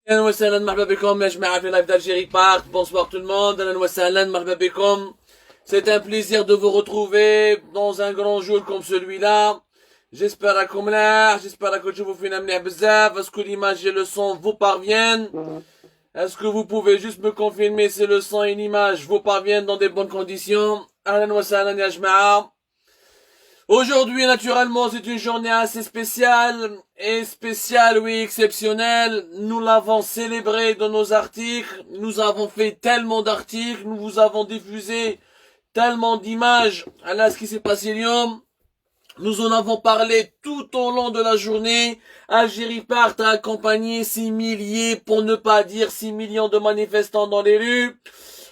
أهلا وسهلا مرحبا بكم يا جماعة في لايف d'Algérie Part. Bonsoir tout le monde. أهلا وسهلا مرحبا بكم. C'est un plaisir de vous retrouver dans un grand jour comme celui-là. J'espère que je vous fais un mneh bzaf. Est-ce que l'image et le son vous parviennent? Est-ce que vous pouvez juste me confirmer si le son et l'image vous parviennent dans des bonnes conditions? أهلا وسهلا يا جماعة. Aujourd'hui, naturellement, c'est une journée assez spéciale, oui, exceptionnelle. Nous l'avons célébré dans nos articles. Nous avons fait tellement d'articles. Nous vous avons diffusé tellement d'images à ce qui s'est passé Lyon. Nous en avons parlé tout au long de la journée. Algérie Part a accompagné 6 milliers, pour ne pas dire 6 millions de manifestants dans les rues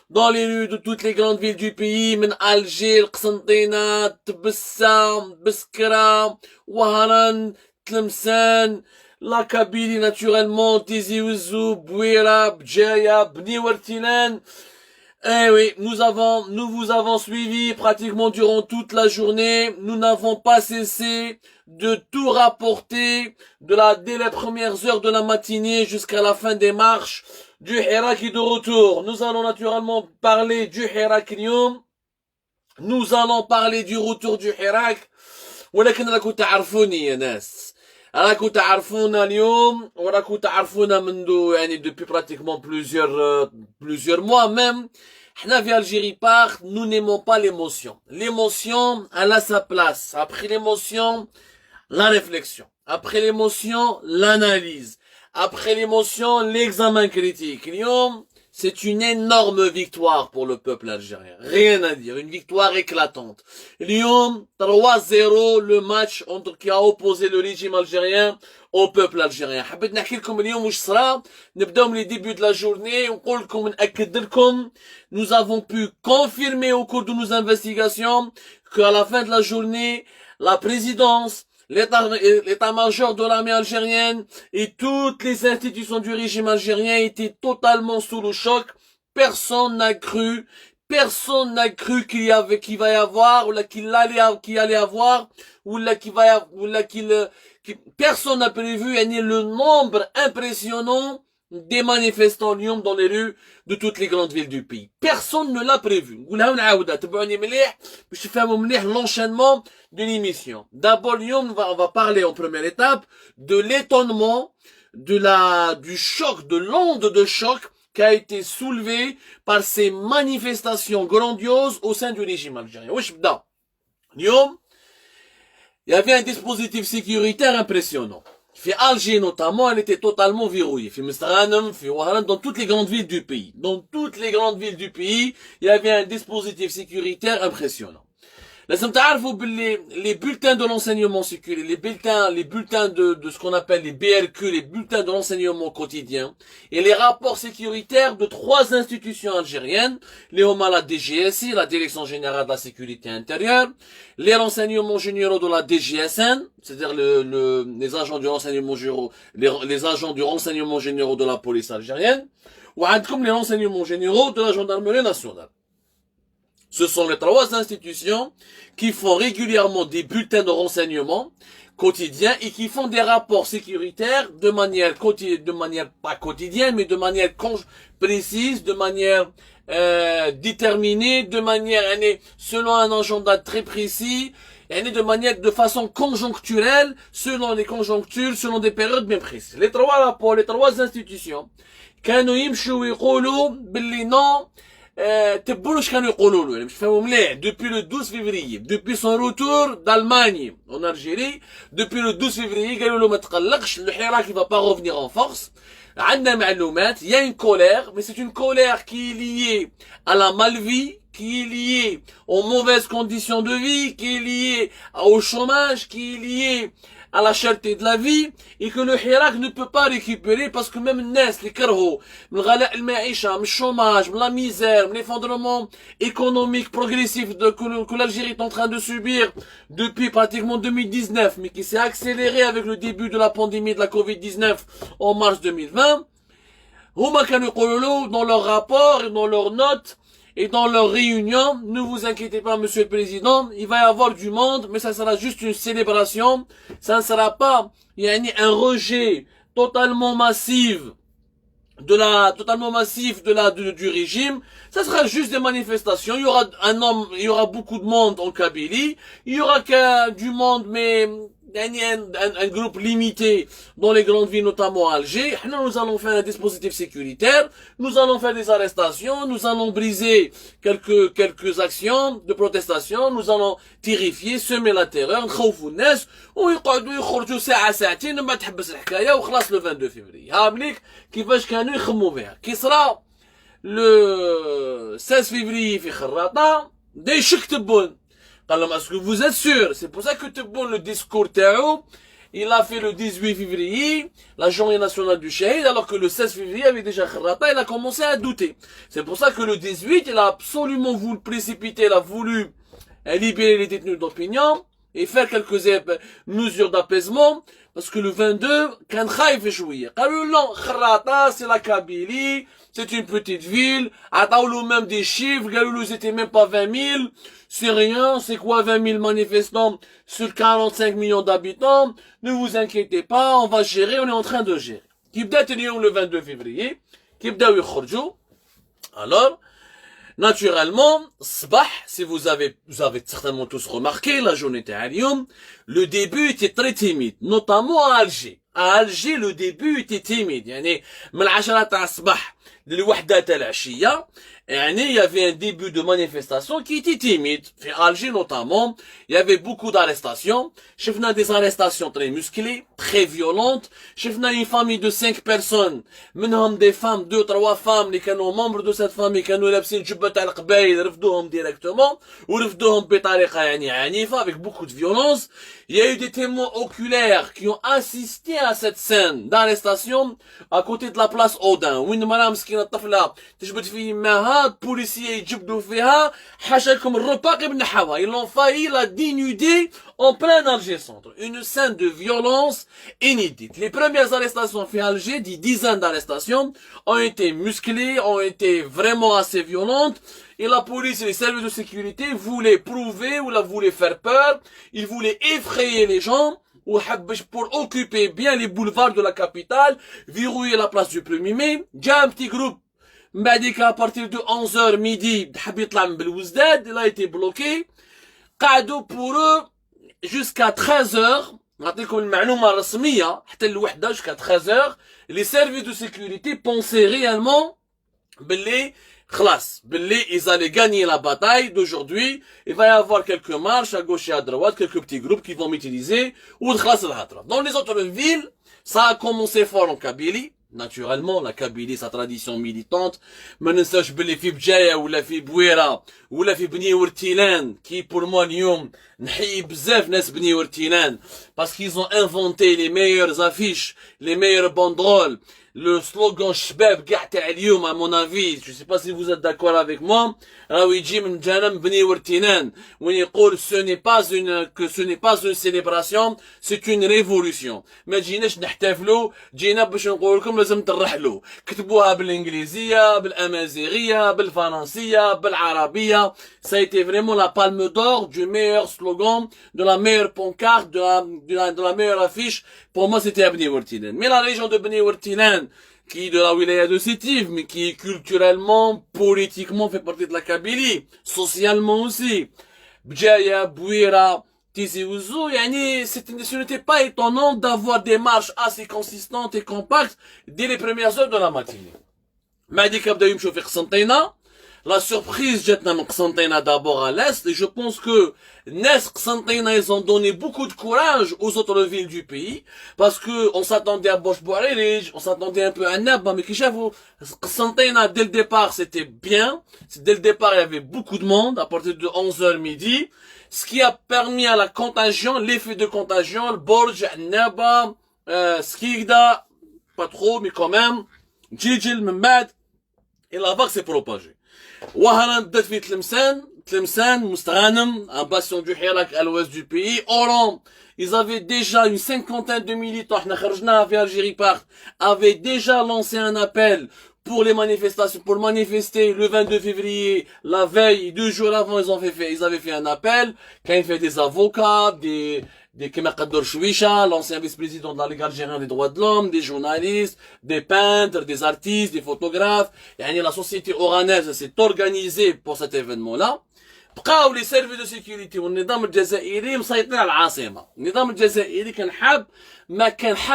de toutes les grandes villes du pays, من Alger, Qsentina, Tbessa, Beskra, Ouaharan, Tlemcen, la Kabylie naturellement, Tizi Ouzou, Bouira, Bdjaya, Bni Wertilen. Eh oui, nous vous avons suivi pratiquement durant toute la journée. Nous n'avons pas cessé de tout rapporter dès les premières heures de la matinée jusqu'à la fin des marches du Hirak et de retour. Nous allons naturellement parler du Hirak اليوم. Nous allons parler du retour du Hirak. ولكن راكم تعرفوني يا ناس. راكم تعرفونا اليوم وراكم تعرفونا منذ يعني depuis pratiquement plusieurs mois même. احنا في Algérie Part, nous n'aimons pas l'émotion. L'émotion, elle a sa place. Après l'émotion, la réflexion. Après l'émotion, l'analyse. Après l'émotion, l'examen critique. Lyon, c'est une énorme victoire pour le peuple algérien. Rien à dire. Une victoire éclatante. Lyon, 3-0, le match qui a opposé le régime algérien au peuple algérien. حبيت نحكي لكم اليوم واش صرا. نبداو من les débuts de la journée. ونقول لكم نأكد لكم. Nous avons pu confirmer au cours de nos investigations qu'à la fin de la journée, la présidence, l'état-major de l'armée algérienne et toutes les institutions du régime algérien étaient totalement sous le choc. Personne n'a cru qu'il va y avoir, ou qu'il allait avoir, personne n'a prévu le nombre impressionnant des manifestants Lyon dans les rues de toutes les grandes villes du pays. Personne ne l'a prévu. L'enchaînement de l'émission. D'abord, Lyon, on va parler en première étape de l'étonnement, du choc, de l'onde de choc qui a été soulevée par ces manifestations grandioses au sein du régime algérien. Lyon, il y avait un dispositif sécuritaire impressionnant. Alger notamment, elle était totalement verrouillée. Dans toutes les grandes villes du pays. Dans toutes les grandes villes du pays, il y avait un dispositif sécuritaire impressionnant. Les bulletins de l'enseignement sécuritaire, les bulletins de ce qu'on appelle les BRQ, les bulletins de l'enseignement quotidien, et les rapports sécuritaires de 3 institutions algériennes, les HOMA, la DGSI, la Direction Générale de la Sécurité Intérieure, les renseignements généraux de la DGSN, c'est-à-dire les agents du renseignement généraux, les agents du renseignement généraux de la police algérienne, ou comme les renseignements généraux de la gendarmerie nationale. Ce sont les 3 institutions qui font régulièrement des bulletins de renseignement quotidiens et qui font des rapports sécuritaires de manière pas quotidienne, mais de manière précise, de manière déterminée, de manière selon un agenda très précis, de façon conjoncturelle, selon les conjonctures, selon des périodes bien précises. Les 3 rapports, les 3 institutions, كانوا يمشوا يقولوا باللي non. Depuis le 12 février, depuis son retour d'Allemagne en Algérie, depuis le 12 février, le Hirak il va pas revenir en force. Il y a une colère, mais c'est une colère qui est liée à la malvie, qui est liée aux mauvaises conditions de vie, qui est liée au chômage, qui est liée à la cherté de la vie, et que le Hirak ne peut pas récupérer parce que même Nes, les Karho, le chômage, la misère, l'effondrement économique progressif que l'Algérie est en train de subir depuis pratiquement 2019, mais qui s'est accéléré avec le début de la pandémie de la Covid-19 en mars 2020, dans leur rapport et dans leurs notes, et dans leur réunion, ne vous inquiétez pas, Monsieur le Président, il va y avoir du monde, mais ça sera juste une célébration. Ça ne sera pas un rejet totalement massif totalement massif du régime, ça sera juste des manifestations. Il y aura beaucoup de monde en Kabylie. Il y aura du monde, mais un groupe limité dans les grandes villes, notamment à Alger. Nous allons faire un dispositif sécuritaire. Nous allons faire des arrestations. Nous allons briser quelques actions de protestation. Nous allons terrifier, semer la terreur, نخوفوا الناس ويقعدوا يخرجوا ساعة ساعتين وما تحبس الحكاية وخلاص لو 22 février. هامليك كيفاش كانوا يخموا بها. كي صرا le 16 février في خراطة دا يشك تبون. قال لهم est-ce que vous êtes sûr? C'est pour ça que Tebboune, le discours تاعو, il a fait le 18 février, la journée nationale du Shahid, alors que le 16 février avait déjà Kharrata, il a commencé à douter. C'est pour ça que le 18, il a absolument voulu précipiter, il a voulu libérer les détenus d'opinion et faire quelques mesures d'apaisement, parce que le 22, كان خايف شوية. قالوا non, Kharrata, c'est la Kabylie, c'est une petite ville, عطاولو même des chiffres, قالوا c'était même pas 20 000, c'est rien, c'est quoi 20 000 manifestants sur 45 millions d'habitants, ne vous inquiétez pas, on va gérer, on est en train de gérer. Qui بدات اليوم le 22 février, qui بداو يخرجوا. Alors, naturellement, صباح, si vous avez certainement tous remarqué, la journée تاع اليوم, le début était très timide, notamment à Alger. À Alger, le début était timide. يعني من 10 تاع الصباح للوحدة تاع العشية, il y avait un début de manifestation qui était timide. À Alger notamment, il y avait beaucoup d'arrestations. Chefna des arrestations très musclées, très violentes. Chefna une famille de 5 personnes. منهم des femmes, 2-3 femmes, qui étaient membres de cette famille, qui étaient لابسين جبة تاع القبايل, رفدوهم directement, ou رفدوهم بطريقة عنيفة, avec beaucoup de violence. Il y a eu des témoins oculaires qui ont assisté à cette scène d'arrestation à côté de la place Odin. وين مرأة مسكينة طفلة تجبد في يماها, policiers يجبدوا فيها, حاشاكم الرقاق بنحاوها. Ils l'ont failli la dénuder en plein Alger centre. Une scène de violence inédite. Les premières arrestations fait Alger, des dizaines d'arrestations, ont été musclées, ont été vraiment assez violentes. Et la police et les services de sécurité voulaient prouver ou la voulaient faire peur. Ils voulaient effrayer les gens pour occuper bien les boulevards de la capitale, verrouiller la place du 1er mai. Déjà un petit groupe, à partir de 11h midi, il a été bloqué. قعدوا pour eux jusqu'à 13h. نعطيكم المعلومة الرسمية حتى الوحدة jusqu'à 13h. Les services de sécurité pensaient réellement باللي خلاص باللي ils allaient gagner la bataille d'aujourd'hui. Il va y avoir quelques marches à gauche et à droite, quelques petits groupes qui vont m'utiliser ou خلاص الهضرة. Dans les autres villes, ça a commencé fort en Kabylie. Naturellement, la Kabylie, sa tradition militante. ما ننساش باللي في بجاية ولا في بويرة ولا في بني ورتيلان, qui pour moi اليوم نحيي بزاف ناس بني ورتيلان, parce qu'ils ont inventé les meilleures affiches, les meilleures banderoles. Le slogan شباب كاع تاع اليوم, à mon avis, je sais pas si vous êtes d'accord avec moi, راهو يجي من جانب بني ورتيلان وين يقول ce n'est pas une célébration, c'est une révolution. ما جيناش نحتفلوا, جينا باش نقول لكم لازم ترحلوا. كتبوها بالانجليزيه, بالامازيغيه, بالفرنسيه, بالعربيه. Ça a été vraiment la palme d'or du meilleur slogan, de la meilleure pancarte, de la meilleure affiche. Pour moi, c'était à Beni Wertilan. Mais la région de Beni Wertilan, qui est de la wilaya de Sétif, mais qui culturellement, politiquement fait partie de la Kabylie, socialement aussi. Bjaya, Bouira, Tizi Ouzou, ce n'était pas étonnant d'avoir des marches assez consistantes et compactes dès les premières heures de la matinée. Mahdi Kabda Yumchouf Qsantena, la surprise جاتنا من قسنطينة d'abord à l'est, et je pense que Nes Qsantena, ils ont donné beaucoup de courage aux autres villes du pays, parce que on s'attendait à Bosch Bouarerij, on s'attendait un peu à Nabba, mais Kishafou, Qsantena, dès le départ, c'était bien. Dès le départ, il y avait beaucoup de monde, à partir de 11h midi, ce qui a permis à la contagion, l'effet de contagion, le Borj, Nabba, Skigda, pas trop, mais quand même, Djidjil, Mbad, et la vague s'est propagée. وهنا بدات في تلمسان مستغانم, un bastion du Hirak à l'ouest du pays. Oran, ils avaient déjà une cinquantaine de militants, احنا خرجناها في Algérie Part, avaient déjà lancé un appel pour les manifestations, pour manifester le 22 février, la veille, 2 jours avant, ils avaient fait un appel, quand il fait des avocats, des Kema Kadour Chouisha, l'ancien vice-président de la Ligue algérienne des droits de l'homme, des journalistes, des peintres, des artistes, des photographes. Et la société oranaise s'est organisée pour cet événement-là. بقاو لي سيرفي دو سيكوريتي والنظام الجزائري مسيطر على العاصمه. النظام الجزائري كان حاب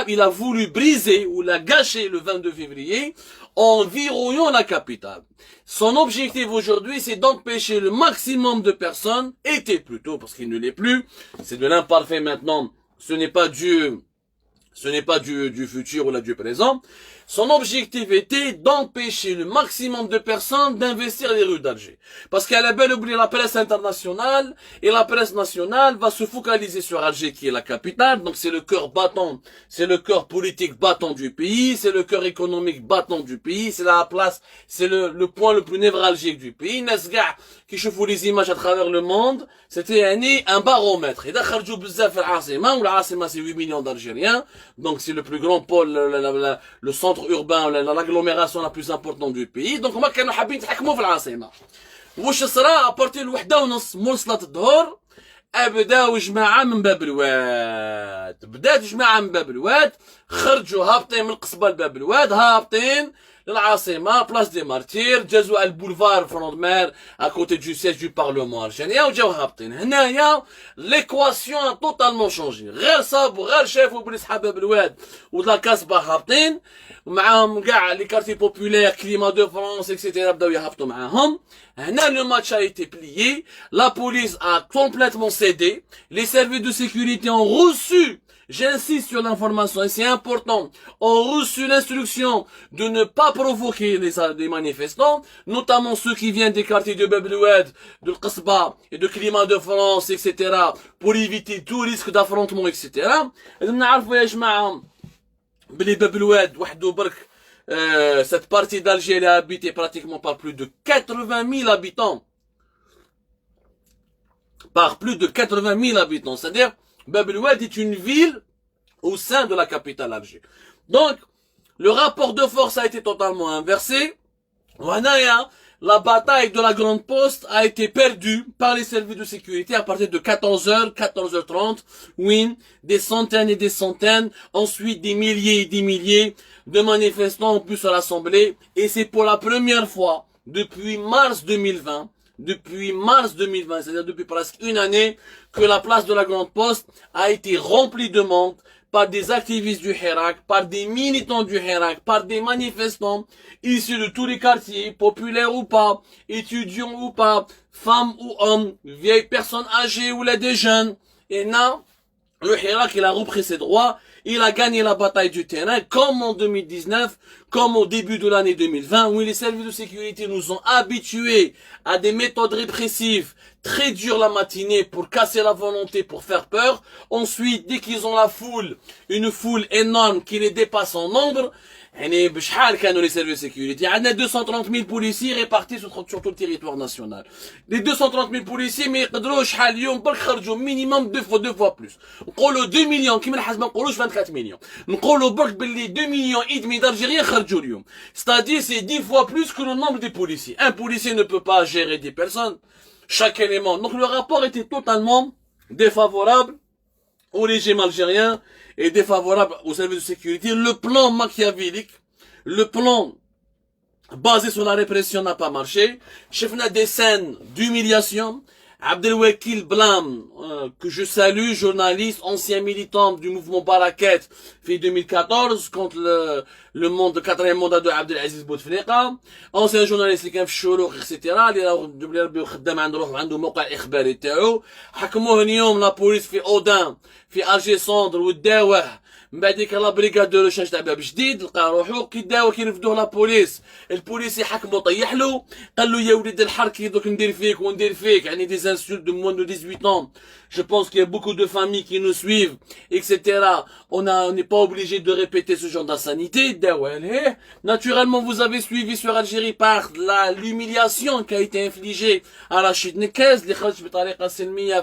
il a voulu briser ou la gâcher le 22 février en verrouillant la capitale. Son objectif aujourd'hui, c'est d'empêcher le maximum de personnes, était plutôt parce qu'il ne l'est plus, c'est de l'imparfait maintenant, ce n'est pas du futur ou là du présent. Son objectif était d'empêcher le maximum de personnes d'investir les rues d'Alger. Parce qu'elle a bel oublié la presse internationale, et la presse nationale va se focaliser sur Alger qui est la capitale, donc c'est le cœur battant, c'est le cœur politique battant du pays, c'est le cœur économique battant du pays, c'est la place, c'est le point le plus névralgique du pays. Nesga, qui chauffent les images à travers le monde, c'était un baromètre. Et d'Akharjou Bzaf al-Asima, où l'Asima c'est 8 millions d'Algériens, donc c'est le plus grand pôle, le centre urbain, l'agglomération la plus importante du pays. Donc ما كانوا حابين يتحكموا في العاصمة. واش صرا ابارتي الوحدة ونص مول صلاة الظهر بداو جماعة من باب الواد. بدات جماعة من باب الواد خرجوا هابطين من القصبة لباب الواد هابطين للعاصمة بلاص دي مارتير جازوا على البولفار فروندمير اكوتي دو سيج دو بارلمون الجزائري وجاو هابطين. هنايا ليكواسيون توتالمون شونجي. غير صابوا غير شافوا بلي صحاب باب الواد ولا كاسبا هابطين معاهم كاع لي كارتي بوبولير كليما دو فرانس اكسيتيرا بداو يهبطوا معاهم. هنا le match a été plié, la police a complètement cédé, les services de sécurité ont reçu, j'insiste sur l'information et c'est important, ont reçu l'instruction de ne pas provoquer les manifestants, notamment ceux qui viennent des quartiers de Bab el-Oued, de Qasba et de Climat de France, etc., pour éviter tout risque d'affrontement, etc. Et nous n'arrivons pas à جماعة بلي باب الواد وحده برك cette partie d'Alger est habitée pratiquement par plus de 80 000 habitants. Par plus de 80 000 habitants. C'est-à-dire, Bab el-Oued est une ville au sein de la capitale Alger. Donc, le rapport de force a été totalement inversé. La bataille de la Grande Poste a été perdue par les services de sécurité à partir de 14h, 14h30. Oui, des centaines et des centaines. Ensuite, des milliers et des milliers de manifestants ont pu se rassembler. Et c'est pour la première fois depuis mars 2020, c'est-à-dire depuis presque une année, que la place de la Grande Poste a été remplie de monde par des activistes du Hirak, par des militants du Hirak, par des manifestants issus de tous les quartiers, populaires ou pas, étudiants ou pas, femmes ou hommes, vieilles personnes âgées ou là des jeunes. Et là, le Hirak, il a repris ses droits, il a gagné la bataille du terrain, comme en 2019, comme au début de l'année 2020, où les services de sécurité nous ont habitués à des méthodes répressives très dures la matinée pour casser la volonté, pour faire peur. Ensuite, dès qu'ils ont la foule, une foule énorme qui les dépasse en nombre, يعني بشحال كانوا les services de sécurité. On a 230 000 policiers répartis sur tout le territoire national. Les 230 000 policiers ما يقدروش شحال اليوم برك خرجوا minimum deux fois plus. نقولوا 2 millions كيما الحاج ما نقولوش 24 millions. نقولوا برك باللي 2 millions et demi d'Algériens خرجوا اليوم. C'est-à-dire c'est 10 fois plus que le nombre des policiers. Un policier ne peut pas gérer 10 personnes, chaque élément. Donc le rapport était totalement défavorable au régime algérien et défavorable aux services de sécurité. Le plan machiavélique, le plan basé sur la répression n'a pas marché. Chefna des scènes d'humiliation. Abdelwakil Blam, que je salue, journaliste, ancien militant du mouvement Baraket, fait 2014, contre le monde, le quatrième mandat de Abdelaziz Bouteflika, ancien journaliste اللي كان في الشروق, etc. اللي ربي خدام عند روحه عنده موقع إخباري تاعو. حكموه اليوم لا بوليس في أودان, في ألجي سوندر, وداوه من بعد ديك لا بريغاد دو ريشيرش تاع باب جديد, لقى روحو كي داو كي رفدوه لا بوليس, البوليس يحكمو طيح له, قال له يا وليد الحر كي دوك ندير فيك وندير فيك, يعني des insultes de moins de 18 ans. Je pense qu'il y a beaucoup de familles qui nous suivent, etc. On n'est pas obligé de répéter ce genre d'insanité. Naturellement, vous avez suivi sur Algérie par l'humiliation qui a été infligée à Rachid Nekez, اللي خرج بطريقة سلمية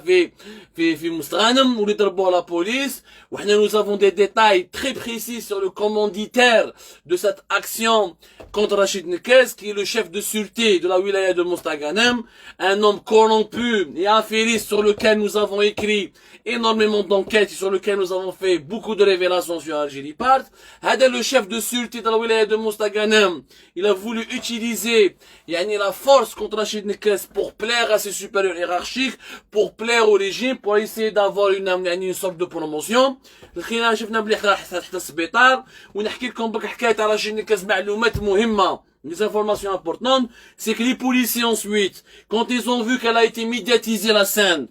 في مستغانم واللي ضربوه la police. وحنا nous avons des détails détails très précis sur le commanditaire de cette action contre Rachid Nekez, qui est le chef de sûreté de la wilaya de Mostaganem, un homme corrompu et affairiste sur lequel nous avons écrit énormément d'enquêtes et sur lequel nous avons fait beaucoup de révélations sur Algérie Part. Hada, le chef de sûreté de la wilaya de Mostaganem, il a voulu utiliser la force contre Rachid Nekez pour plaire à ses supérieurs hiérarchiques, pour plaire au régime, pour essayer d'avoir une sorte de promotion. الخينا شفنا بلي حتى السبيطار ونحكي لكم بك حكايه على رشيد نكاز معلومات مهمه. Les informations importantes, c'est que les policiers ensuite, quand ils ont vu qu'elle a été médiatisée la scène,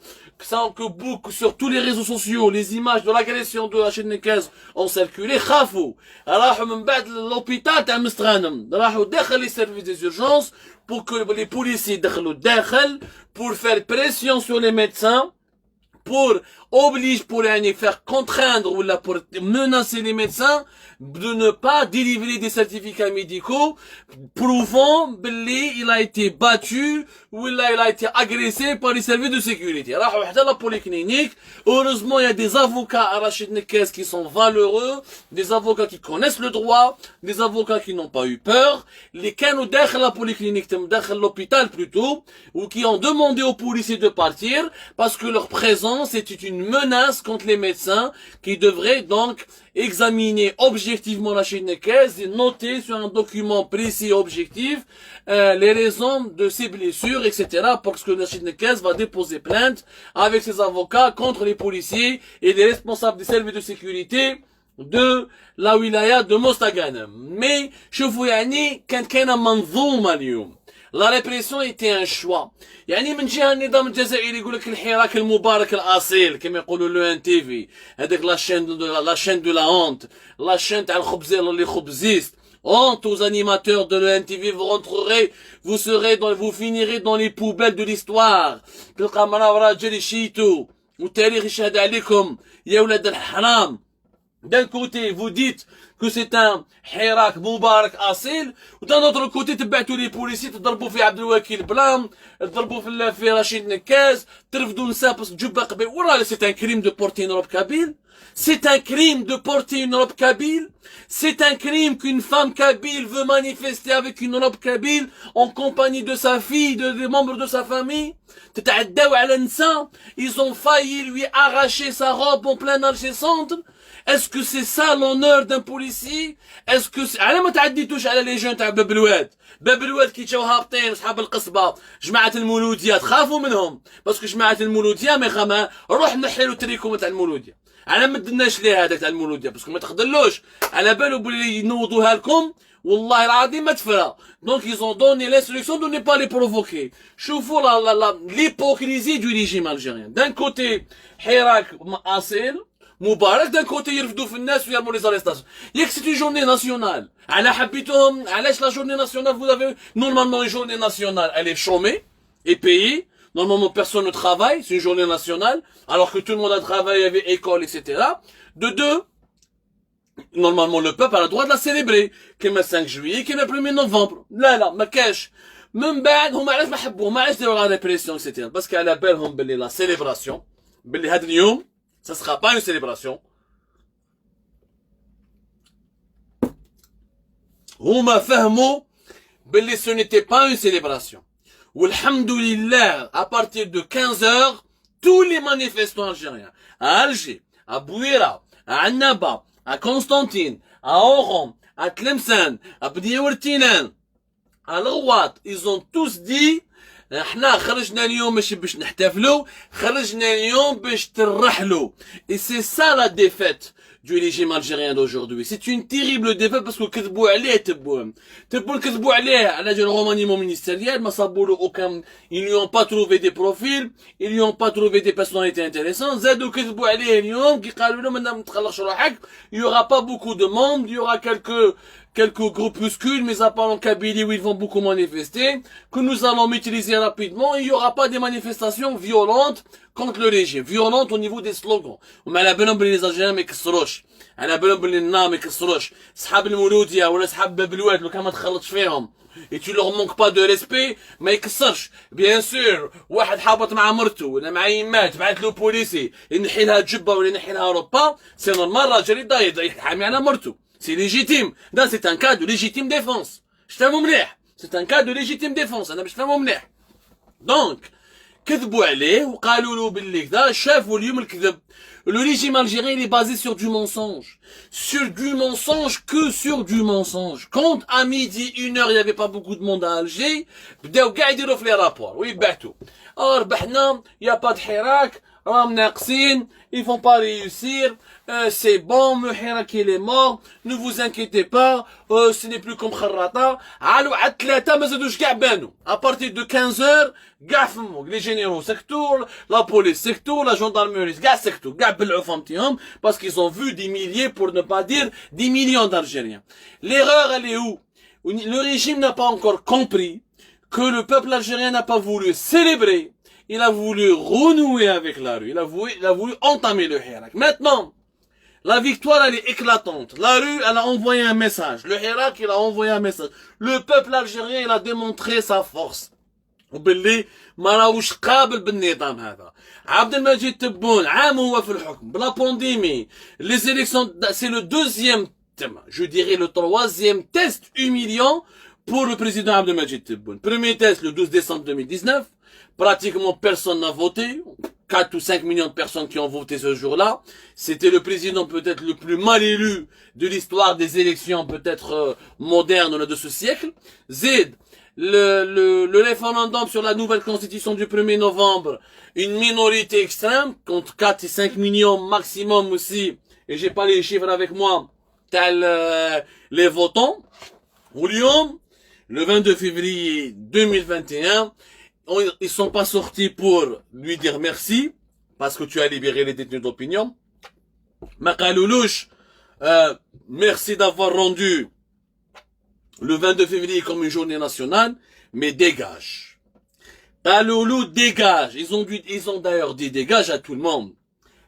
que beaucoup sur tous les réseaux sociaux, les images de l'agression de Rachid Nekez ont circulé, خافوا. راحوا من بعد l'hôpital تاع مستغانم، راحوا داخل les services des urgences pour que les policiers دخلوا داخل pour faire pression sur les médecins, pour faire contraindre ou pour menacer les médecins de ne pas délivrer des certificats médicaux prouvant qu'il a été battu ou il a été agressé par les services de sécurité. Alors, à la polyclinique, heureusement, il y a des avocats à Rachid Nekez qui sont valeureux, des avocats qui connaissent le droit, des avocats qui n'ont pas eu peur, les canaux derrière la polyclinique, derrière l'hôpital plutôt, ou qui ont demandé aux policiers de partir parce que leur présence était une menace contre les médecins qui devraient donc examiner objectivement Rachid Nekez et noter sur un document précis et objectif les raisons de ses blessures, etc. Parce que Rachid Nekez va déposer plainte avec ses avocats contre les policiers et les responsables des services de sécurité de la wilaya de Mostaganem. Mais شوفوا يعني كان منظومة اليوم. La répression était un choix. يعني من جهة النظام الجزائري يقول لك الحراك المبارك الأصيل كما يقولوا لو ان تي في، هذاك لا chaîne de la honte، la chaîne تاع الخبزيل اللي خبزيست. Honte aux animateurs de l'ENTV, vous finirez dans les poubelles de l'histoire. تلقى مرا ورا جري شيتو والتاريخ يشهد عليكم يا ولاد الحرام. D'un côté, vous dites que c'est un حراك مبارك أصيل، d'un autre côté تبعتوا les policiers تضربوا في عبد الوكيل بلام، تضربوا في رشيد نكاز، ترفدوا نساء بس جبة قبيل. والله c'est un crime de porter une robe kabyle. C'est un crime de porter une robe kabyle. C'est un crime qu'une femme kabyle veut manifester avec une robe kabyle en compagnie de sa fille, des membres de sa famille. تتعداو على النساء. Ils ont failli lui arracher sa robe en plein Alger Centre. Est-ce que c'est ça l'honneur d'un policier? Est-ce que c'est... على ما تعديتوش على لي جون تاع باب الواد. باب الواد كي جاو هابطين اصحاب القصبه جماعه المولوديه تخافوا منهم باسكو جماعه المولوديه ما يخاما روح نحيلو تريكوم تاع المولوديه. على ما دناش ليه هذاك تاع المولوديه باسكو ما تخدلوش على بالو بلي ينوضوها لكم والله العظيم ما تفرى. Donc ils ont donné l'instruction de ne pas les provoquer. شوفوا l'hypocrisie du régime algérien. D'un côté حراك أصيل مبارك، d'un côté يرفدوا في الناس ويرموا les arrestations. ياك c'est une journée nationale. على حبيتهم علاش la journée nationale vous avez normalement une journée nationale elle est chômée et payée. Normalement personne ne travaille, c'est une journée nationale alors que tout le monde a travaillé avec école, etc. De deux, normalement le peuple a le droit de la célébrer كما 5 juillet كما 1er novembre. لا ما كاش. من بعد هما علاش ما حبوهم، علاش داروا لا ريبريسيون etc. باسكو على بالهم باللي لا سيليبراسيون باللي هذا اليوم ça sera pas une célébration. هما فهموا باللي ce n'était pas une célébration. Walhamdoulilah, à partir de 15h, tous les manifestants algériens, à Alger, à Bouira, à Annaba, à Constantine, à Oran, à Tlemcen, à Bdiaourtinan, à L'Rouat, ils ont tous dit احنا خرجنا اليوم ماشي باش نحتفلوا، خرجنا اليوم باش ترحلوا. Et c'est ça la défaite du régime algérien d'aujourd'hui. C'est une terrible défaite parce que كذبوا عليه تبوهم كذبوا عليه على جال remaniement ministériel ما صابوا له aucun. Ils lui ont pas trouvé des profils, ils lui ont pas trouvé des personnalités intéressantes. زادوا كذبوا عليه اليوم كي قالوا له ما تخلصش روحك، il y aura pas beaucoup de monde, il y aura quelques quelques groupuscules, mais à part en Kabylie où ils vont beaucoup manifester, que nous allons utiliser rapidement. Il n'y aura pas des manifestations violentes contre le régime, violentes au niveau des slogans. وما على بالهم بلي les Algériens ما يكسروش، على بالهم بلي النا ما يكسروش، صحاب المولودية ولا صحاب باب الواد لو كان ما تخلطش فيهم. Et tu leur manques pas de respect, ما يكسرش. Bien sûr, واحد حابط مع مرته ولا مع يمات بعت له بوليسي ينحي لها جبه ولا ينحي لها ربا، سي نورمال راجل يضايق يحامي على مرته. C'est légitime. Là, c'est un cas de légitime défense. شفهموا مليح. C'est un cas de légitime défense. أنا باش نفهموا مليح. Donc, كذبوا عليه وقالوا له باللي كذا شافوا اليوم الكذب. Le régime algérien il est basé sur du mensonge. Sur du mensonge que sur du mensonge. Quand à midi, 1h, il n'y avait pas beaucoup de monde à Alger, بداو قاعد يديروا في les rapports ويبعثوا. ربحنا, il n'y a pas de حراك, راهم ناقصين, ils vont pas réussir, c'est bon, le hirak il est mort, ne vous inquiétez pas, ce n'est plus comme خراطة. على عاد 3 ما زادوش كاع بانوا. À partir de 15h, كاع فمو, les généraux secteur, la police secteur, la gendarmerie, كاع secteur, كاع بلعوا فمتهم, parce qu'ils ont vu des milliers, pour ne pas dire des millions d'Algériens. L'erreur elle est où? Le régime n'a pas encore compris que le peuple algérien n'a pas voulu célébrer. Il a voulu renouer avec la rue. Il a voulu entamer le hirak. Maintenant, la victoire, elle est éclatante. La rue, elle a envoyé un message. Le hirak, il a envoyé un message. Le peuple algérien, il a démontré sa force. وباللي ما راهوش قابل بالنظام هذا. عبد المجيد تبون عام هو في الحكم بلا بانديمي. Les élections, c'est le deuxième, je dirais le troisième test humiliant pour le président Abdelmajid Tebboune. Premier test le 12 décembre 2019. Pratiquement personne n'a voté. 4 ou 5 millions de personnes qui ont voté ce jour-là. C'était le président peut-être le plus mal élu de l'histoire des élections peut-être modernes de ce siècle. Zed, le référendum sur la nouvelle constitution du 1er novembre, une minorité extrême, contre 4 et 5 millions maximum aussi, et j'ai pas les chiffres avec moi, tels les votants. Au Lyon, le 22 février 2021, ils sont pas sortis pour lui dire merci, parce que tu as libéré les détenus d'opinion. Makaloulouche, merci d'avoir rendu le 22 février comme une journée nationale, mais dégage. Kaloulou, dégage. Ils ont d'ailleurs dit dégage à tout le monde.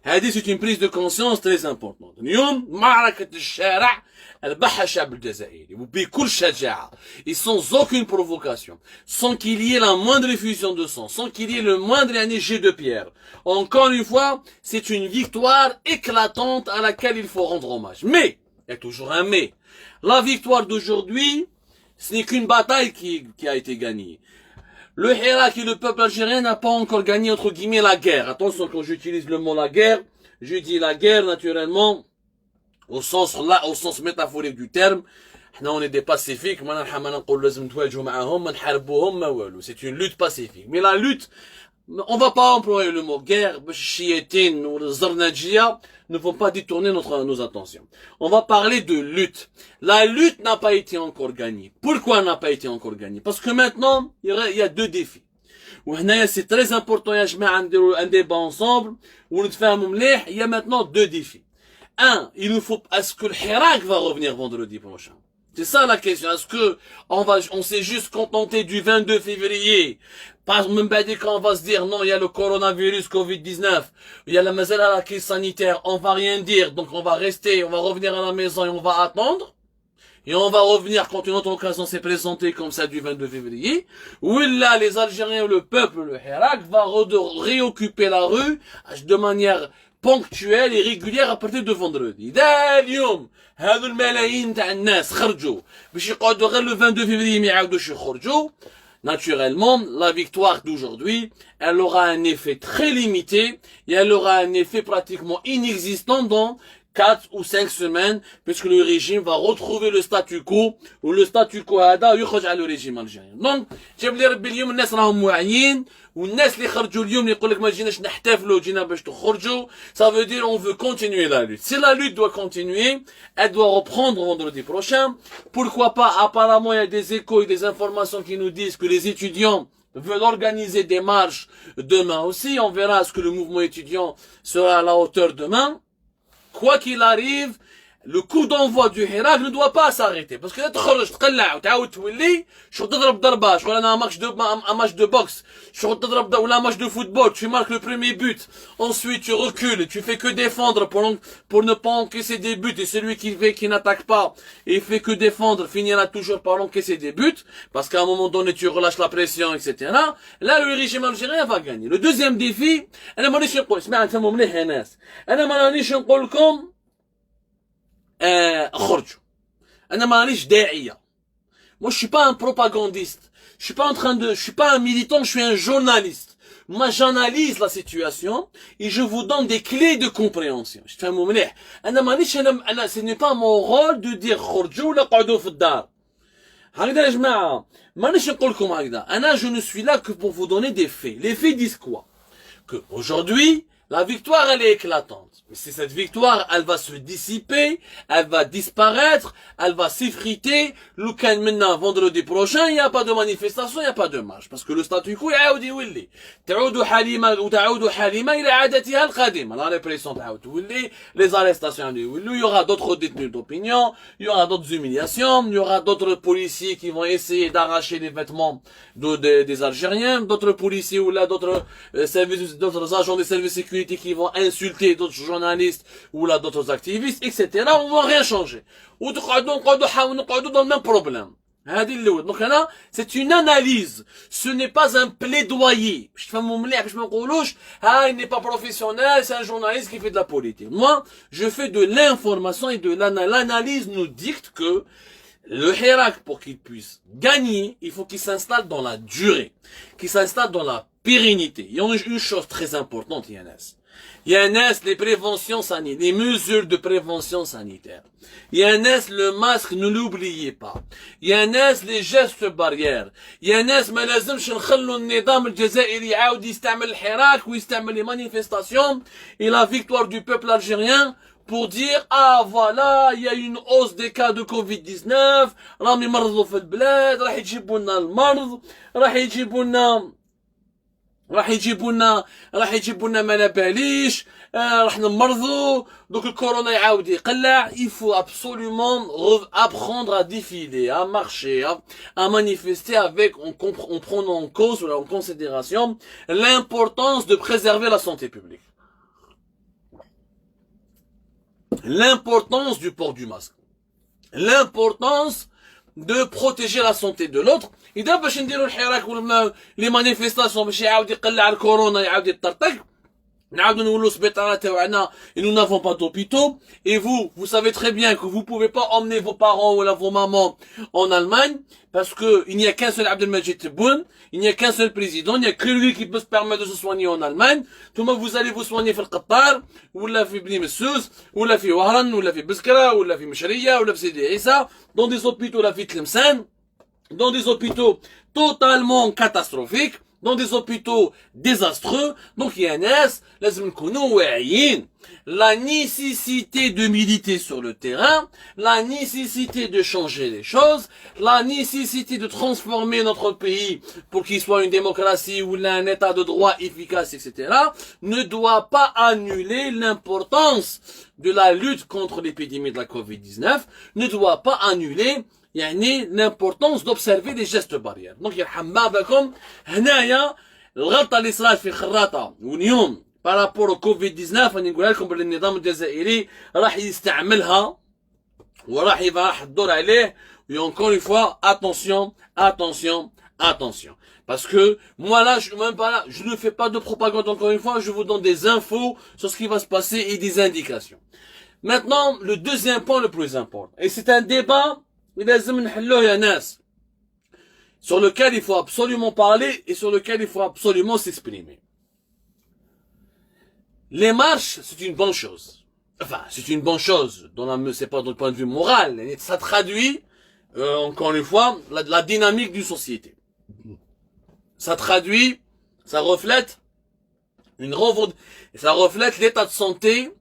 C'est une prise de conscience très importante. اليوم معركة الشارع البحها الشعب الجزائري وبكل شجاعة et sans aucune provocation, sans qu'il y ait la moindre effusion de sang, sans qu'il y ait le moindre jet de pierre. Encore une fois, c'est une victoire éclatante à laquelle il faut rendre hommage. Mais, il y a toujours un mais. La victoire d'aujourd'hui, ce n'est qu'une bataille qui a été gagnée. Le Hirak et le peuple algérien n'a pas encore gagné, entre guillemets, la guerre. Attention, quand j'utilise le mot la guerre, je dis la guerre, naturellement, au sens métaphorique du terme. On est des pacifiques. C'est une lutte pacifique. Mais la lutte, on va pas employer le mot guerre, chiétine ou zarnadjia, ne vont pas détourner nos attentions. On va parler de lutte. La lutte n'a pas été encore gagnée. Pourquoi elle n'a pas été encore gagnée? Parce que maintenant, il y a 2 défis. C'est très important, un débat ensemble, il y a maintenant 2 défis. Il nous faut, est-ce que le Hirak va revenir vendredi prochain? C'est ça la question. Est-ce que on s'est juste contenté du 22 février? Pas même pas dit qu'on va se dire non, il y a le coronavirus Covid-19, il y a la crise sanitaire, on va rien dire, donc on va rester, on va revenir à la maison et on va attendre. Et on va revenir quand une autre occasion s'est présentée comme ça du 22 février. Où là, les Algériens, le peuple, le Hirak, va réoccuper la rue de manière ponctuelle et régulière à partir de vendredi. اليوم هذو الملايين تاع الناس خرجوا باش يقعدوا غير le 22 février ما يعاودوش يخرجوا. Naturellement, la victoire d'aujourd'hui, elle aura un effet très limité et elle aura un effet pratiquement inexistant dans 4 ou 5 semaines, puisque le régime va retrouver le statu quo, ou le statu quo هذا يخرج على le régime algérien. Donc, جاب لي ربي اليوم الناس راهم واعيين, والناس اللي خرجوا اليوم يقول لك ما جيناش نحتفلوا, جينا باش تخرجوا, ça veut dire on veut continuer la lutte. Si la lutte doit continuer, elle doit reprendre vendredi prochain. Pourquoi pas? Apparemment, il y a des échos et des informations qui nous disent que les étudiants veulent organiser des marches demain aussi. On verra ce que le mouvement étudiant sera à la hauteur demain. Quoi qu'il arrive, le coup d'envoi du Hirak ne doit pas s'arrêter. Parce que là, تخرج تقلع وتعاود تولي شغل تضرب ضربة شغل أنا un match de boxe شغل تضرب ou un match de football, tu marques le premier but, ensuite tu recules, tu fais que défendre pour ne pas encaisser des buts, et celui qui n'attaque pas et fait que défendre finira toujours par encaisser des buts, parce qu'à un moment donné tu relâches la pression, etc. Là le régime algérien va gagner. Le deuxième défi, أنا مانيش نقول اسمع انتم مليح يا ناس، أنا مانيش نقول لكم خرجوا. أنا مانيش داعية. Moi je suis pas un propagandiste. Je suis pas un militant, je suis un journaliste. Moi j'analyse la situation et je vous donne des clés de compréhension. Je فهموا مليح. أنا مانيش ce n'est pas mon rôle de dire خرجوا ولا قعدوا في الدار. هكذا يا جماعة مانيش نقول لكم هكذا. أنا je ne suis là que pour vous donner des faits. Les faits disent quoi? Que aujourd'hui la victoire, elle est éclatante. Mais si cette victoire, elle va se dissiper, elle va disparaître, elle va s'effriter, le cas maintenant, vendredi prochain, il n'y a pas de manifestation, il n'y a pas de marche. Parce que le statu quo, يعاود يولي. تعود حليمة وتعود حليمة إلى عادتها القديمة. La répression تعاود تولي, les arrestations يولي, il y aura d'autres détenus d'opinion, il y aura d'autres humiliations, il y aura d'autres policiers qui vont essayer d'arracher les vêtements des Algériens, d'autres policiers ou là, d'autres d'autres agents des services de sécurité qui vont insulter d'autres journalistes ou là d'autres activistes, etc. On ne va rien changer. Ou dans le même problème. Donc là, c'est une analyse. Ce n'est pas un plaidoyer. Il n'est pas professionnel, c'est un journaliste qui fait de la politique. Moi, je fais de l'information et de l'analyse nous dicte que le Hirak, pour qu'il puisse gagner, il faut qu'il s'installe dans la durée, qu'il s'installe dans la pérennité. Il y a une chose très importante, Yannis. Yannis, les préventions sanitaires, les mesures de prévention sanitaire. Yannis, le masque, ne l'oubliez pas. Yannis, les gestes barrières. Yannis, ما لازمش نخلوا النظام الجزائري يعاود يستعمل الحراك ويستعمل les manifestations et la victoire du peuple algérien pour dire, ah voilà, il y a une hausse des cas de Covid-19, راهم يمرضوا في البلاد, راح يجيبوا لنا المرض, راح يجيبوا لنا ما نباليش, راح نمرضوا, donc le corona يعاود يقلع. Il faut absolument apprendre à défiler, à marcher, à manifester en prenant en cause ou en considération l'importance de préserver la santé publique. L'importance du port du masque, l'importance de protéger la santé de l'autre. إذا باش نديرو الحراك ولا les manifestations باش يعاود يقلع الكورونا يعاود يطرطق, نعاودو نولو سبيطارات تاعنا et nous n'avons pas d'hôpitaux, et vous savez très bien que vous pouvez pas emmener vos parents ou vos mamans en Allemagne parce que il n'y a qu'un seul Abdelmajid Tebboune, il n'y a qu'un seul président, il n'y a que lui qui peut se permettre de se soigner en Allemagne. Tout le monde, vous allez vous soigner في القطار ولا في بني مسوس ولا في وهران ولا في بسكرة ولا في مشرية ولا في سيدي عيسى, dans des hôpitaux la في تلمسان, dans des hôpitaux totalement catastrophiques, dans des hôpitaux désastreux. Donc Yannis, لازم نكونوا واعيين la nécessité de militer sur le terrain, la nécessité de changer les choses, la nécessité de transformer notre pays pour qu'il soit une démocratie ou un état de droit efficace, etc., ne doit pas annuler l'importance de la lutte contre l'épidémie de la Covid-19, ne doit pas annuler يعني l'importance d'observer les gestes barrières. Donc يرحم بكم هنايا الغلطة اللي صارت في خراطة واليوم بارابور كوفيد 19 راني نقولها لكم بلي النظام الجزائري راح يستعملها وراح تدور عليه. Et encore une fois, attention. Parce que moi là, je ne fais pas de propagande, encore une fois, je vous donne des infos sur ce qui va se passer et des indications. Maintenant, le deuxième point le plus important, et c'est un débat sur lequel il faut absolument parler et sur lequel il faut absolument s'exprimer. Les marches, c'est une bonne chose. Enfin, c'est une bonne chose, c'est pas d'un point de vue moral. Ça traduit, encore une fois, la dynamique d'une société. Ça traduit, ça reflète l'état de santé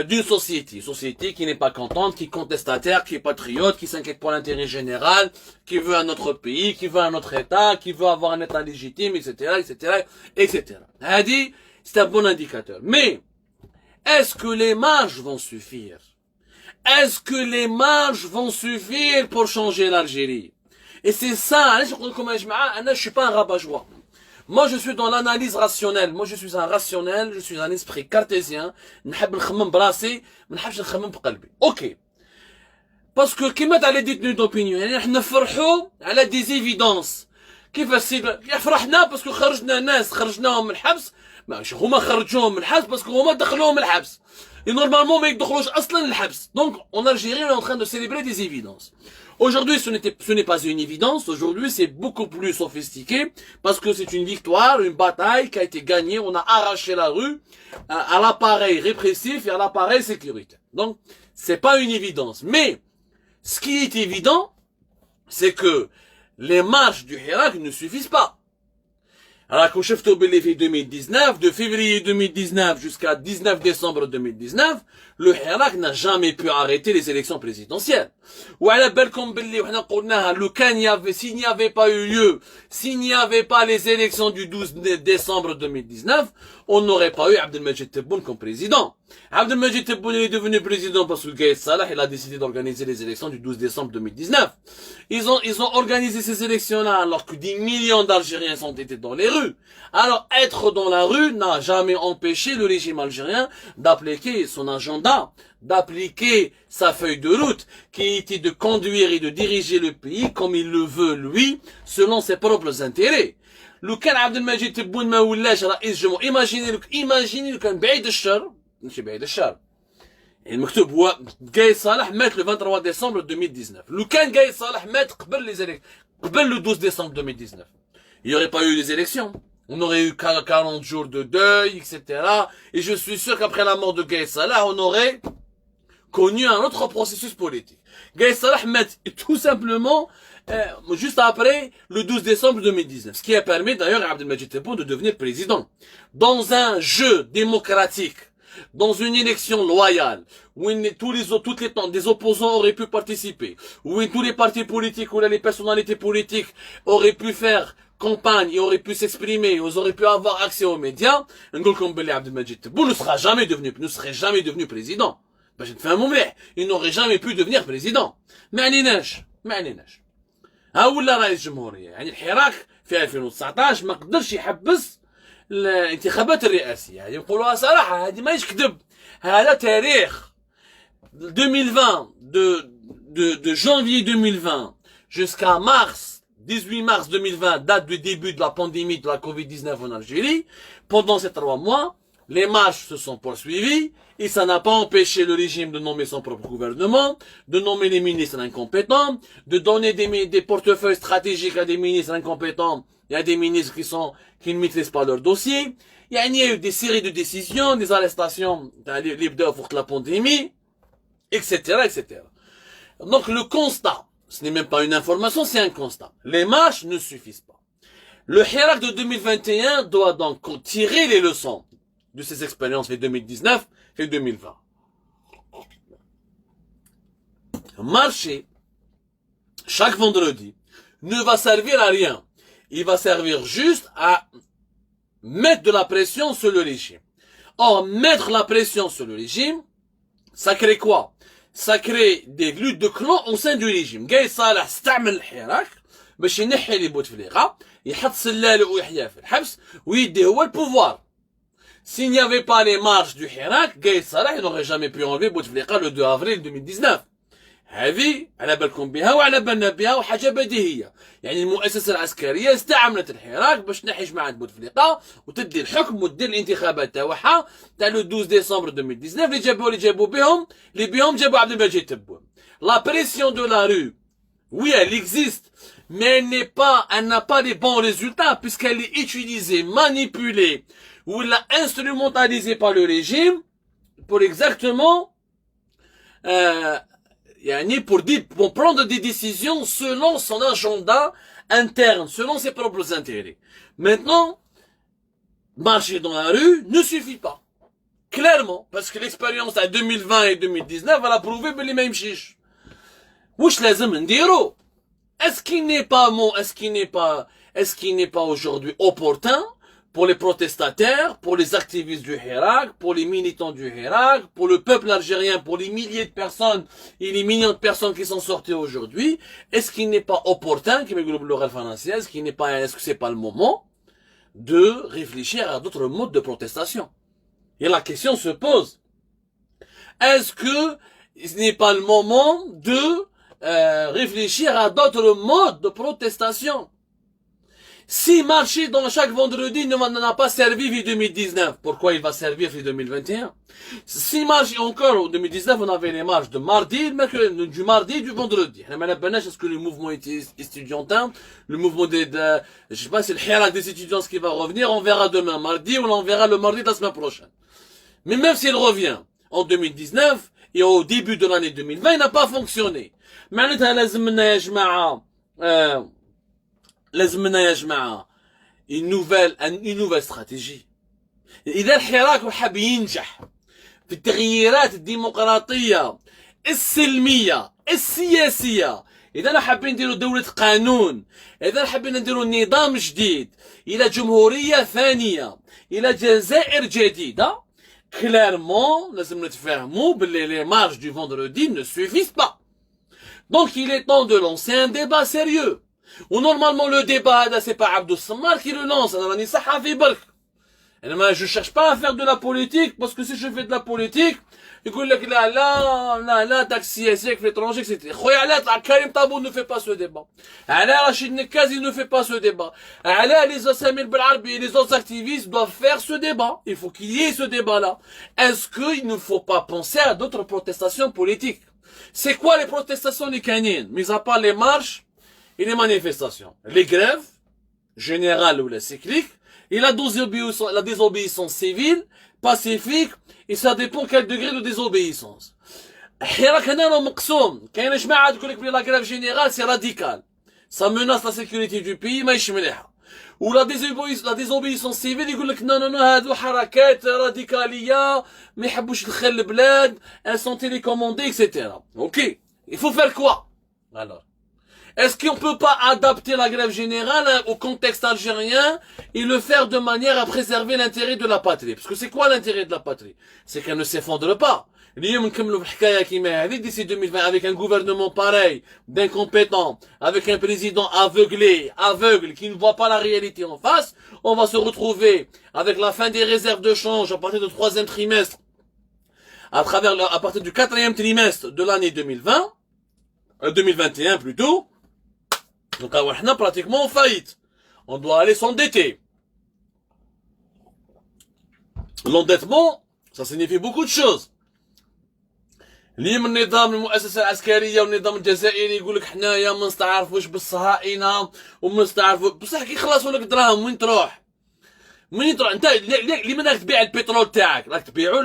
d'une société. Une société qui n'est pas contente, qui est contestataire, qui est patriote, qui s'inquiète pour l'intérêt général, qui veut un autre pays, qui veut un autre État, qui veut avoir un État légitime, etc. Hadi, c'est un bon indicateur. Mais, est-ce que les marches vont suffire? est-ce que les marches vont suffire pour changer l'Algérie? Et c'est ça, je suis pas un rabat-joie. Moi, je suis dans l'analyse rationnelle. Moi, je suis un rationnel, je suis un esprit cartésien. Ok. Parce que, كيما تاع les détenus d'opinion, يعني احنا نفرحوا على des évidences. كيفاش سيدنا فرحنا باسكو خرجنا ناس خرجناهم من الحبس، ماشي هما خرجوهم من الحبس باسكو هما دخلوهم الحبس. Et normalement ما يدخلوش اصلا الحبس. Donc en Algérie on est en train de célébrer des évidences. Aujourd'hui ce n'est pas une évidence, aujourd'hui c'est beaucoup plus sophistiqué parce que c'est une victoire, une bataille qui a été gagnée, on a arraché la rue à l'appareil répressif et à l'appareil sécuritaire. Donc c'est pas une évidence, mais ce qui est évident c'est que les marches du Hirak ne suffisent pas. Alors, quand chef Tobelefi 2019, de février 2019 jusqu'à 19 décembre 2019, le Hirak n'a jamais pu arrêter les élections présidentielles. Ou à la belle comme s'il n'y avait pas eu lieu, s'il n'y avait pas les élections du 12 décembre 2019, on n'aurait pas eu Abdelmajid Tebboune comme président. Abdelmajid Tebboune est devenu président parce que Gaïd Salah, il a décidé d'organiser les élections du 12 décembre 2019. Ils ont organisé ces élections-là alors que des millions d'Algériens sont été dans les rues. Alors, être dans la rue n'a jamais empêché le régime algérien d'appliquer son agenda, d'appliquer sa feuille de route, qui était de conduire et de diriger le pays comme il le veut, lui, selon ses propres intérêts. لو كان عبد المجيد تبون ما ولاش رئيس جمهور ايماجيني لو كان بعيد الشر ماشي بعيد الشر يعني مكتوب هو قايد صالح مات le 23 décembre 2019 لو كان قايد صالح مات قبل le 12 décembre 2019 il n'y aurait pas eu les élections, on aurait eu 40 jours de deuil, etc. Et je suis sûr qu'après la mort de Gaïd Salah, on aurait connu un autre processus politique. Gaïd Salah met tout simplement juste après le 12 décembre 2019, ce qui a permis d'ailleurs à Abdelmajid Tebboune de devenir président. Dans un jeu démocratique, dans une élection loyale, où toutes les des opposants auraient pu participer, où tous les partis politiques ou les personnalités politiques auraient pu faire campagne, ils auraient pu s'exprimer, ils auraient pu avoir accès aux médias, Abdelmajid Tebboune ne serait jamais devenu président. Il n'aurait jamais pu devenir président. ما عنيناش. ها ولا رئيس جمهورية. يعني الحراك في 2019 ما قدرش يحبس الانتخابات الرئاسية. يعني نقولوها صراحة هذه ماهيش كذب. هذا تاريخ 2020 de janvier 2020 jusqu'à mars 18 mars 2020, date du début de la pandémie de la Covid-19 en Algérie. Pendant ces 3 mois, les marches se sont poursuivies et ça n'a pas empêché le régime de nommer son propre gouvernement, de nommer les ministres incompétents, de donner des portefeuilles stratégiques à des ministres incompétents et à des ministres qui ne maîtrisent pas leur dossier. Il y a eu des séries de décisions, des arrestations, pour la pandémie, etc., etc. Donc le constat, ce n'est même pas une information, c'est un constat. Les marches ne suffisent pas. Le Hirak de 2021 doit donc tirer les leçons de ces expériences fait 2019 et 2020. Marcher chaque vendredi ne va servir à rien. Il va servir juste à mettre de la pression sur le régime. Or, mettre la pression sur le régime, ça crée quoi? Ça crée des luttes de clans au sein du régime. Gaïd Salah استعمل الحراك باش ينحي لي بوتفليقة يحط سلالة ويحيى في الحبس ويدي هو البوفوار. S'il n'y avait pas les marches du Hirak, Gaïd Salah n'aurait jamais pu enlever Bouteflika le 2 avril 2019. هذه على بالكم بها وعلى بالنا بها وحاجة بديهية. يعني المؤسسة العسكرية استعملت الحراك باش تنحي جماعة بوتفليقة وتدي الحكم وتدير الانتخابات تاعها تاع لو 12 ديسمبر 2019 اللي جابوا بهم جابوا عبد المجيد تبون. La pression de la rue, oui, elle existe, mais elle n'a pas les bons résultats puisqu'elle est utilisée, manipulée ou instrumentalisée par le régime pour exactement pour prendre des décisions selon son agenda interne, selon ses propres intérêts. Maintenant, marcher dans la rue ne suffit pas. Clairement, parce que l'expérience à 2020 et 2019, elle a prouvé que les mêmes chiches. Wesh lazim ndiro? Est-ce qu'il n'est pas aujourd'hui opportun pour les protestataires, pour les activistes du Hirak, pour les militants du Hirak, pour le peuple algérien, pour les milliers de personnes et les millions de personnes qui sont sorties aujourd'hui, est-ce qu'il n'est pas opportun, est-ce que c'est pas le moment de réfléchir à d'autres modes de protestation? Et la question se pose. Est-ce que ce n'est pas le moment de réfléchir à d'autres modes de protestation? Si marcher dans chaque vendredi n'en a pas servi vu 2019, pourquoi il va servir vu 2021? Si marcher encore en 2019, on avait les marches de mardi, du mardi et du vendredi. Est-ce que le mouvement étudiantin, le mouvement je sais pas, c'est le hirak des étudiants qui va revenir, on verra demain mardi ou on verra le mardi de la semaine prochaine. Mais même s'il revient en 2019 et au début de l'année 2020, il n'a pas fonctionné. معناتها لازمنا يا جماعة une nouvelle stratégie. إذا الحراك حاب ينجح في التغييرات الديمقراطية السلمية السياسية، إذا حابين نديروا دولة قانون، إذا حابين نديروا نظام جديد إلى جمهورية ثانية إلى جزائر جديدة، clairement لازم نتفاهموا باللي les marches du vendredi ne suffisent pas. Donc il est temps de lancer un débat sérieux. Ou normalement le débat, c'est pas Abdou Sammar qui le lance. Je cherche pas à faire de la politique, parce que si je fais de la politique, il dit là, taxi, avec l'étranger, etc. Karim Taboun ne fait pas ce débat. Rachid Nekazi ne fait pas ce débat. Les Assamil Belarbi et les autres activistes doivent faire ce débat. Il faut qu'il y ait ce débat-là. Est-ce qu'il ne faut pas penser à d'autres protestations politiques? C'est quoi les protestations lycanines, mis à part les marches et les manifestations? Les grèves, générales ou les cycliques, et la désobéissance civile, pacifique, et ça dépend quel degré de désobéissance. La grève générale, c'est radical. Ça menace la sécurité du pays, mais ou la désobéissance civile, يقول لك non, هادو حركات راديكالية ما يحبوش الخير البلاد, elles sont télécommandées, etc. Ok, il faut faire quoi alors? Est-ce qu'on peut pas adapter la grève générale au contexte algérien et le faire de manière à préserver l'intérêt de la patrie? Parce que c'est quoi l'intérêt de la patrie? C'est qu'elle ne s'effondre pas. D'ici 2020, avec un gouvernement pareil, d'incompétent, avec un président aveugle, qui ne voit pas la réalité en face, on va se retrouver avec la fin des réserves de change à partir du 3e trimestre, à partir du 4e trimestre de l'année 2021 plutôt. Donc, on est pratiquement en faillite. On doit aller s'endetter. L'endettement, ça signifie beaucoup de choses. اللي من نظام المؤسسة العسكرية والنظام الجزائري يقول لك حنايا ما نستعرفوش بالصهاينة وما نستعرفوا بصح كي يخلصوا لك دراهم وين تروح؟ منين تروح انت؟ لمن راك تبيع البترول تاعك؟ راك تبيعو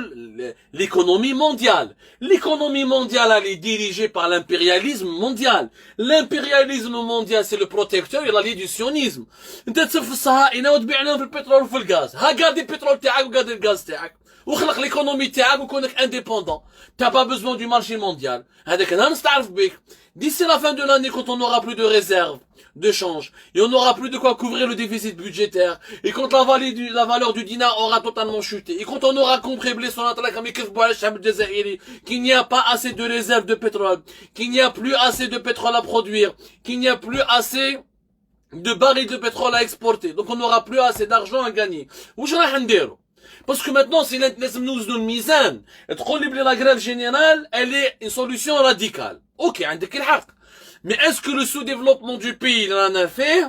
l'économie mondiale. L'économie mondiale elle est dirigée par l'impérialisme mondial. L'impérialisme mondial c'est le protecteur et l'allié du sionisme. انت تصف الصهاينة وتبيع لهم في البترول وفي الغاز. ها قاردي البترول تاعك وقاردي الغاز تاعك. وخلق l'économie تاعك وكونك indépendant. T'as pas besoin du marché mondial. هذاك انا نستعرف بك. D'ici la fin de l'année, quand on n'aura plus de réserves de change, et on n'aura plus de quoi couvrir le déficit budgétaire, et quand la valeur du dinar aura totalement chuté, et quand on aura compris qu'il n'y a pas assez de réserves de pétrole, qu'il n'y a plus assez de pétrole à produire, qu'il n'y a plus assez de barils de pétrole à exporter, donc on n'aura plus assez d'argent à gagner. Parce que maintenant, c'est la grève générale, elle est une solution radicale. Ok, mais est-ce que le sous-développement du pays, il en a fait?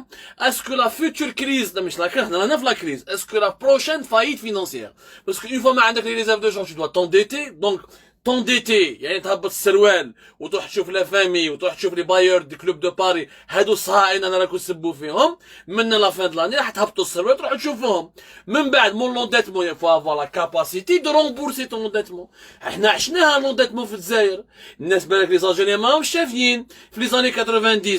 Est-ce que la future crise, est-ce que la prochaine faillite financière? Parce qu'une fois que tu as les réserves de gens, tu dois t'endetter, donc t'endetter, يعني تهبط السروال وتروح تشوف لا فامي وتروح تشوف لي باير دي كلوب دو باري هادو الصهاينه انا راكم تسبوا فيهم من لا فان دو لاني راح تهبطوا السروال تروحوا تشوفوهم من بعد مون لونديتمون يفو افوار لا كاباسيتي دو رومبورسي طون لونديتمون. احنا عشناها لونديتمون في الجزائر. الناس بالك لي زالجيريان ماهمش شافيين في لي زاني 90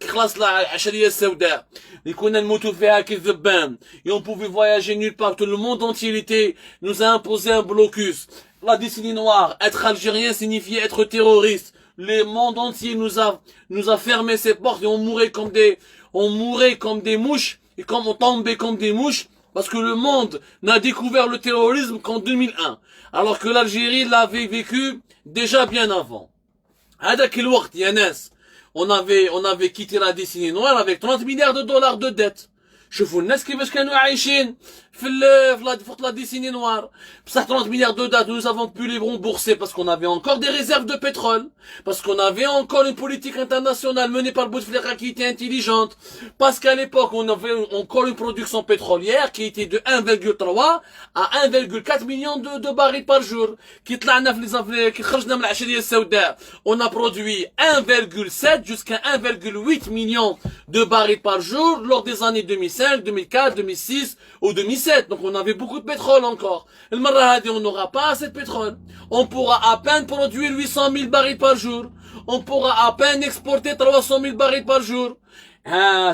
خلاص العشريه السوداء اللي كنا نموتوا فيها كي الذبان et on pouvait voyager nulle part, tout le monde entier nous a imposé un blocus. La décennie noire, être algérien signifiait être terroriste. Le monde entier nous a fermé ses portes et on mourait comme des mouches et comme on tombait comme des mouches Parce que le monde n'a découvert le terrorisme qu'en 2001. Alors que l'Algérie l'avait vécu déjà bien avant. هذاك الوقت يا ناس on avait quitté la décennie noire avec 30 milliards de dollars de dette. شوفوا الناس كيفاش كانوا عايشين في la décennie noire. بصح 30 milliards de dettes, nous avons pu les rembourser parce qu'on avait encore des réserves de pétrole, parce qu'on avait encore une politique internationale menée par Bouteflika qui était intelligente, parce qu'à l'époque on avait encore une production pétrolière qui était de 1,3 à 1,4 millions de barils par jour. qui خرجنا من العشرية السوداء, on a produit 1,7 jusqu'à 1,8 millions de barils par jour lors des années 2005, 2004, 2006 ou 2007. Donc on avait beaucoup de pétrole encore. Le Marahadi, on n'aura pas assez de pétrole. On pourra à peine produire 800 000 barils par jour. On pourra à peine exporter 300 000 barils par jour.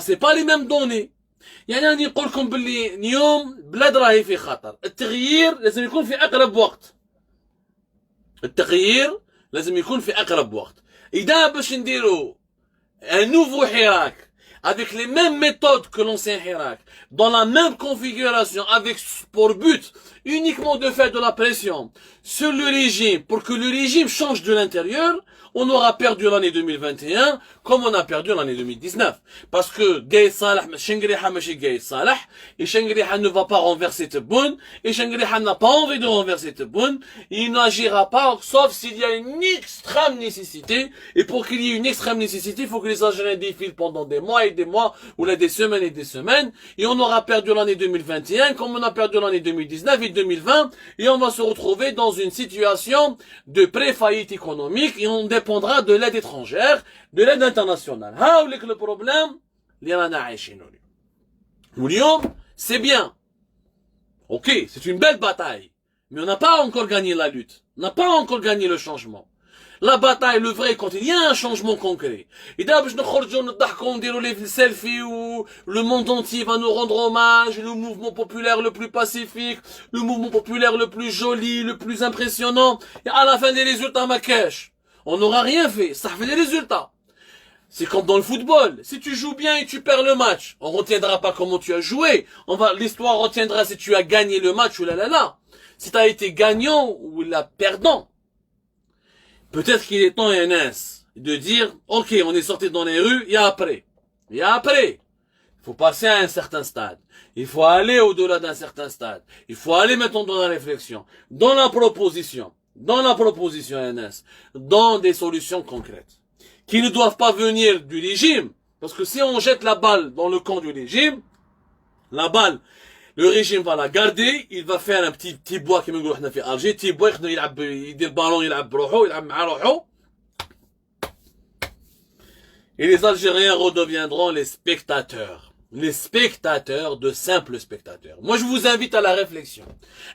C'est pas les mêmes données. يعني أنا نقول لكم باللي اليوم بلاد راهي في خطر. التغيير لازم يكون في أقرب وقت. التغيير لازم يكون في أقرب وقت. إذا باش نديرو un nouveau Hirak avec les mêmes méthodes que l'ancien Hirak, dans la même configuration, avec pour but uniquement de faire de la pression sur le régime, pour que le régime change de l'intérieur, on aura perdu l'année 2021 comme on a perdu l'année 2019. Parce que Gaïd Salah, Shengriha Machi Gaïd Salah, et Shengriha ne va pas renverser Tebboune, et Shengriha n'a pas envie de renverser Tebboune, il n'agira pas, sauf s'il y a une extrême nécessité, et pour qu'il y ait une extrême nécessité, il faut que les Algériens défilent pendant des mois et des mois, ou là des semaines et des semaines, et on aura perdu l'année 2021 comme on a perdu l'année 2019 et 2020, et on va se retrouver dans une situation de pré-faillite économique, et on dépendra de l'aide étrangère, de l'aide internationale. هاوليك le problème اللي رانا عايشينه اليوم. واليوم c'est bien. Ok, c'est une belle bataille, mais on n'a pas encore gagné la lutte. On n'a pas encore gagné le changement. La bataille, le vrai, quand il y a un changement concret. Et d'abord, je ne dire les selfies où le monde entier va nous rendre hommage, le mouvement populaire le plus pacifique, le mouvement populaire le plus joli, le plus impressionnant. Et à la fin des résultats, ma cache. On n'aura rien fait. Ça fait des résultats. C'est comme dans le football. Si tu joues bien et tu perds le match, on retiendra pas comment tu as joué. L'histoire retiendra si tu as gagné le match ou là. Si tu as été gagnant ou la perdant. Peut-être qu'il est temps, Yanis, de dire, ok, on est sorti dans les rues, et après. Et après. Il faut passer à un certain stade. Il faut aller au-delà d'un certain stade. Il faut aller maintenant dans la réflexion, dans la proposition, Yanis, dans des solutions concrètes. Qui ne doivent pas venir du régime. Parce que si on jette la balle dans le camp du régime, la balle, le régime va la garder, il va faire un petit bois qui me dit في Alger, petit bois il dit le ballon يلعب بروحه يلعب مع روحه. Et les Algériens redeviendront les spectateurs de simples spectateurs. Moi je vous invite à la réflexion.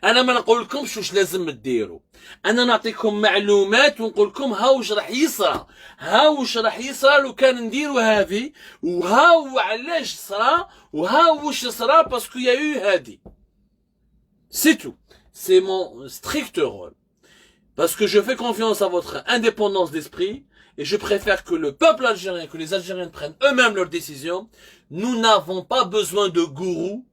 انا ما نقولكمش واش لازم ديروا. انا نعطيكم معلومات ونقول لكم ها واش راح يصرى لو كان نديروا هذه وها علاش صرا وها واش صرا باسكو يا eu هذه. C'est tout. C'est mon strict rôle. Parce que je fais confiance à votre indépendance d'esprit et je préfère que le peuple algérien, que les Algériens prennent eux-mêmes leurs décisions. Nous n'avons pas besoin de gourous,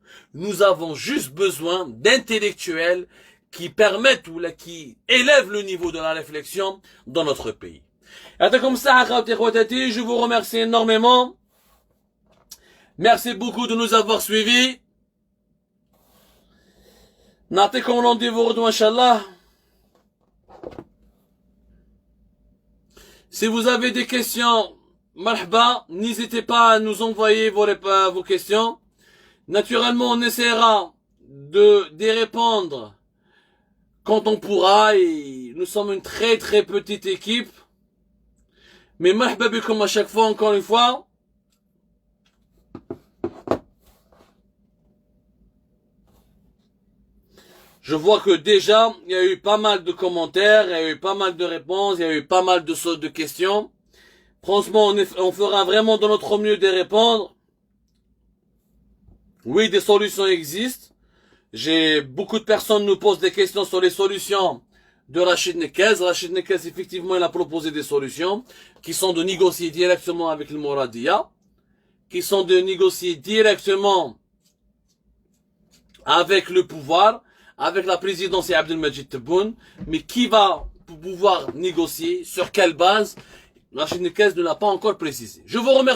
nous avons juste besoin d'intellectuels qui permettent ou qui élèvent le niveau de la réflexion dans notre pays. Je vous remercie énormément. Merci beaucoup de nous avoir suivis. نعطيكم rendez-vous غدوة إن شاء الله. Si vous avez des questions, marhaba, n'hésitez pas à nous envoyer vos questions. Naturellement, on essaiera d'y répondre quand on pourra et nous sommes une très très petite équipe. Mais marhaba bikum à chaque fois, encore une fois. Je vois que déjà, il y a eu pas mal de commentaires, il y a eu pas mal de réponses, il y a eu pas mal de questions. Franchement, on fera vraiment de notre mieux de répondre. Oui, des solutions existent. Beaucoup de personnes nous posent des questions sur les solutions de Rachid Nekez. Rachid Nekez, effectivement, il a proposé des solutions qui sont de négocier directement avec le Mouradia, qui sont de négocier directement avec le pouvoir, avec la présidence et Abdelmajid Tebboune, mais qui va pouvoir négocier, sur quelle base, Rachid Nekez ne l'a pas encore précisé. Je vous remercie.